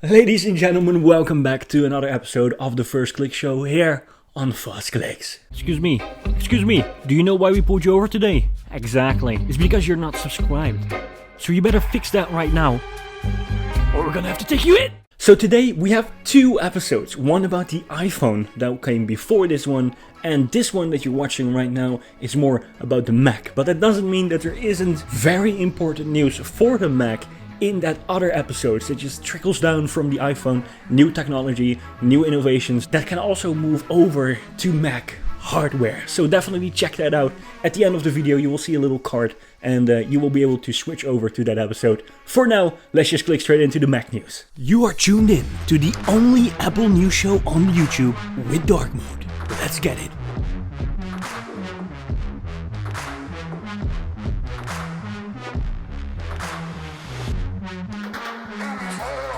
Ladies and gentlemen, welcome back to another episode of the First Click Show here on FIRSTCLICKS. Excuse me, do you know why we pulled you over today? Exactly, it's because you're not subscribed. So you better fix that right now, or we're gonna have to take you in! So today we have two episodes, one about the iPhone that came before this one, and this one that you're watching right now is more about the Mac. But that doesn't mean that there isn't very important news for the Mac in that other episodes that just trickles down from the iPhone, new technology, new innovations that can also move over to Mac hardware. So definitely check that out. At the end of the video you will see a little card and you will be able to switch over to that episode. For now, let's just click straight into the Mac news. You are tuned in to the only Apple news show on YouTube with dark mode. Let's get it.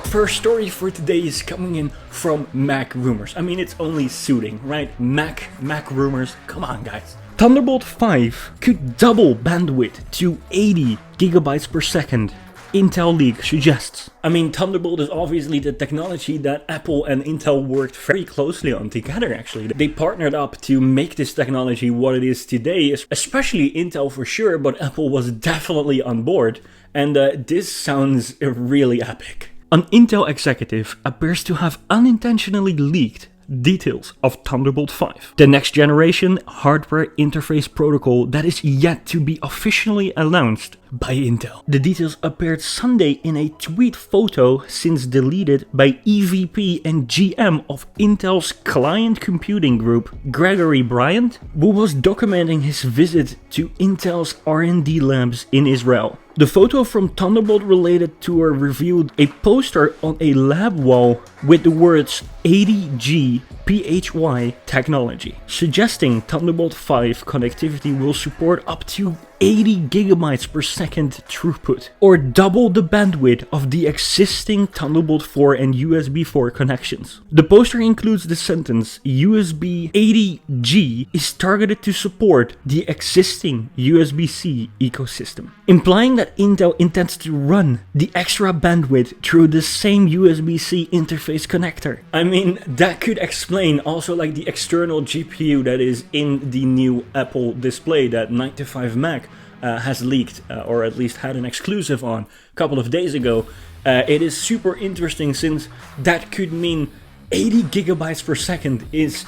First story for today is coming in from Mac rumors. I mean, it's only suiting, right? Mac rumors, come on guys. Thunderbolt 5 could double bandwidth to 80 gigabytes per second, Intel leak suggests. I mean, Thunderbolt is obviously the technology that Apple and Intel worked very closely on together actually. They partnered up to make this technology what it is today, especially Intel for sure, but Apple was definitely on board. And this sounds really epic. An Intel executive appears to have unintentionally leaked details of Thunderbolt 5, the next generation hardware interface protocol that is yet to be officially announced by Intel. The details appeared Sunday in a tweet photo since deleted by EVP and GM of Intel's client computing group, Gregory Bryant, who was documenting his visit to Intel's R&D labs in Israel. The photo from Thunderbolt related tour revealed a poster on a lab wall with the words 80G PHY technology, suggesting Thunderbolt 5 connectivity will support up to 80 gigabytes per second throughput, or double the bandwidth of the existing Thunderbolt 4 and USB 4 connections. The poster includes the sentence, USB 80G is targeted to support the existing USB-C ecosystem, implying that Intel intends to run the extra bandwidth through the same USB-C interface connector. I mean, that could explain also like the external GPU that is in the new Apple display that 95 Mac has leaked, or at least had an exclusive on a couple of days ago. It is super interesting since that could mean 80 gigabytes per second is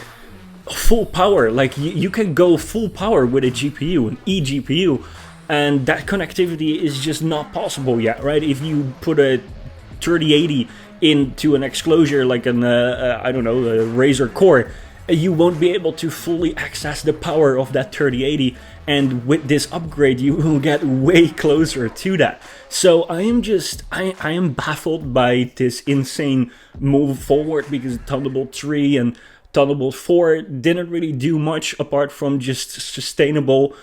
full power. Like you can go full power with a GPU, an eGPU, and that connectivity is just not possible yet, right? If you put a 3080 into an exclosure like an, I don't know, a Razer Core, you won't be able to fully access the power of that 3080, and with this upgrade you will get way closer to that. So I am baffled by this insane move forward, because Thunderbolt 3 and Thunderbolt 4 didn't really do much apart from just sustainable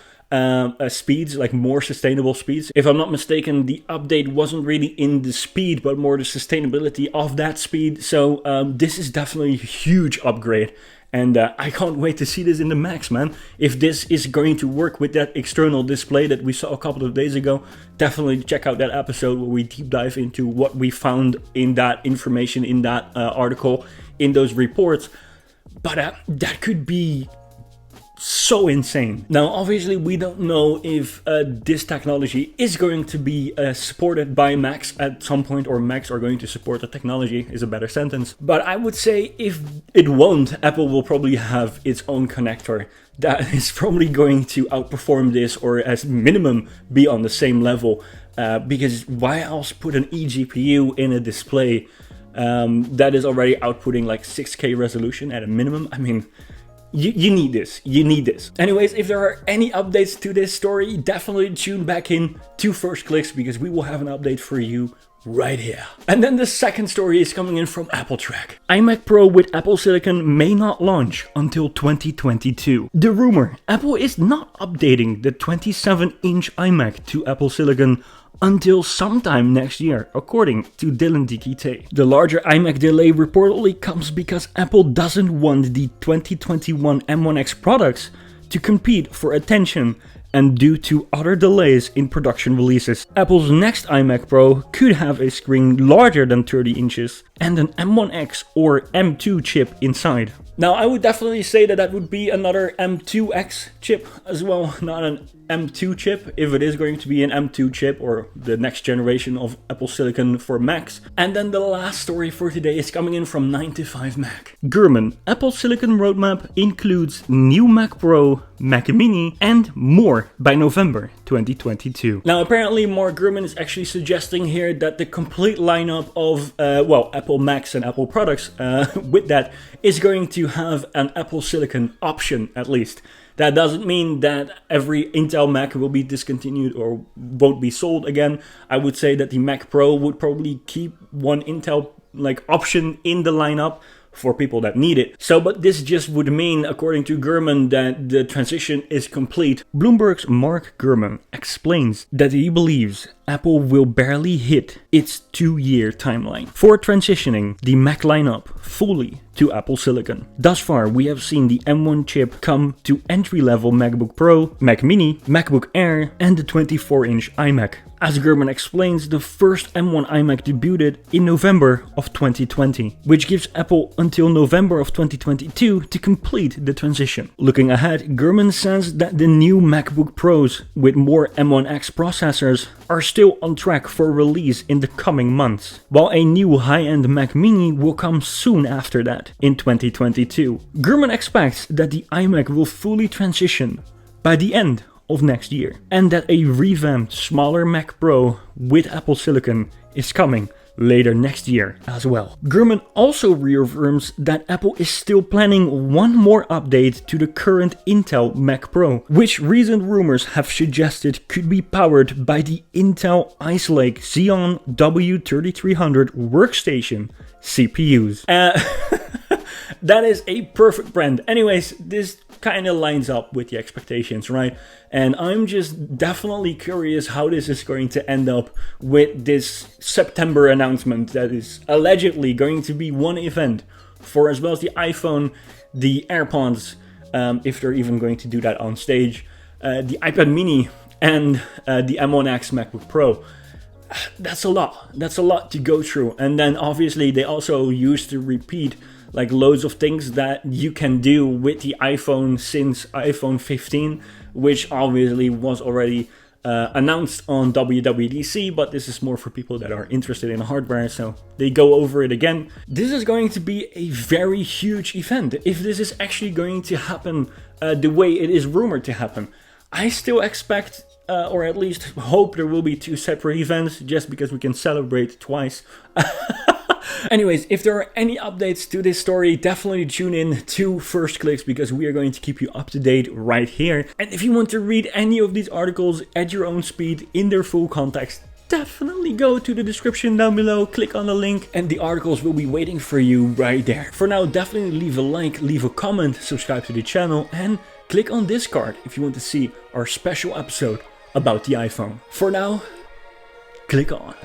speeds, like more sustainable speeds. If I'm not mistaken, the update wasn't really in the speed, but more the sustainability of that speed. So this is definitely a huge upgrade. And I can't wait to see this in the Macs, man. If this is going to work with that external display that we saw a couple of days ago, definitely check out that episode where we deep dive into what we found in that information, in that article, in those reports. But that could be so insane. Now, obviously, we don't know if this technology is going to be supported by Macs at some point, or Macs are going to support the technology, is a better sentence. But I would say if it won't, Apple will probably have its own connector that is probably going to outperform this, or as minimum be on the same level. Because why else put an eGPU in a display that is already outputting like 6K resolution at a minimum? I mean, you need this. You need this. Anyways, if there are any updates to this story, definitely tune back in to First Clicks, because we will have an update for you right here. And then the second story is coming in from Apple Track. iMac Pro with Apple Silicon may not launch until 2022. The rumor, Apple is not updating the 27-inch iMac to Apple Silicon until sometime next year, according to Dylan Dikite. The larger iMac delay reportedly comes because Apple doesn't want the 2021 M1X products to compete for attention and due to other delays in production releases, Apple's next iMac Pro could have a screen larger than 30 inches and an M1X or M2 chip inside. Now, I would definitely say that that would be another M2X chip as well, not an M2 chip, if it is going to be an M2 chip or the next generation of Apple Silicon for Macs. And then the last story for today is coming in from 9to5Mac. Gurman, Apple Silicon roadmap includes new Mac Pro, Mac Mini, and more by November 2022. Now, apparently Mark Gurman is actually suggesting here that the complete lineup of, Apple Macs and Apple products with that is going to have an Apple Silicon option at least. That doesn't mean that every Intel Mac will be discontinued or won't be sold again. I would say that the Mac Pro would probably keep one Intel option in the lineup for people that need it. But this just would mean, according to Gurman, that the transition is complete. Bloomberg's Mark Gurman explains that he believes Apple will barely hit its 2-year timeline for transitioning the Mac lineup fully to Apple Silicon. Thus far, we have seen the M1 chip come to entry-level MacBook Pro, Mac Mini, MacBook Air, and the 24-inch iMac. As Gurman explains, the first M1 iMac debuted in November of 2020, which gives Apple until November of 2022 to complete the transition. Looking ahead, Gurman says that the new MacBook Pros with more M1X processors are still on track for release in the coming months, while a new high-end Mac Mini will come soon after that, in 2022. Gurman expects that the iMac will fully transition by the end of next year, and that a revamped smaller Mac Pro with Apple Silicon is coming later next year as well. Gurman also reaffirms that Apple is still planning one more update to the current Intel Mac Pro, which recent rumors have suggested could be powered by the Intel Ice Lake Xeon W3300 workstation CPUs. That is a perfect brand. Anyways, this kind of lines up with the expectations, right? And I'm just definitely curious how this is going to end up with this September announcement that is allegedly going to be one event for as well as the iPhone, the AirPods, if they're even going to do that on stage, the iPad Mini, and the M1X MacBook Pro. That's a lot. That's a lot to go through. And then obviously they also used to repeat loads of things that you can do with the iPhone since iPhone 15, which obviously was already announced on WWDC, but this is more for people that are interested in hardware, so they go over it again. This is going to be a very huge event if this is actually going to happen the way it is rumored to happen. I still expect, or at least hope, there will be 2 separate events just because we can celebrate twice. Anyways, if there are any updates to this story, definitely tune in to First Clicks because we are going to keep you up to date right here. And if you want to read any of these articles at your own speed in their full context, definitely go to the description down below, click on the link, and the articles will be waiting for you right there. For now, definitely leave a like, leave a comment, subscribe to the channel, and click on this card if you want to see our special episode about the iPhone. For now, click on.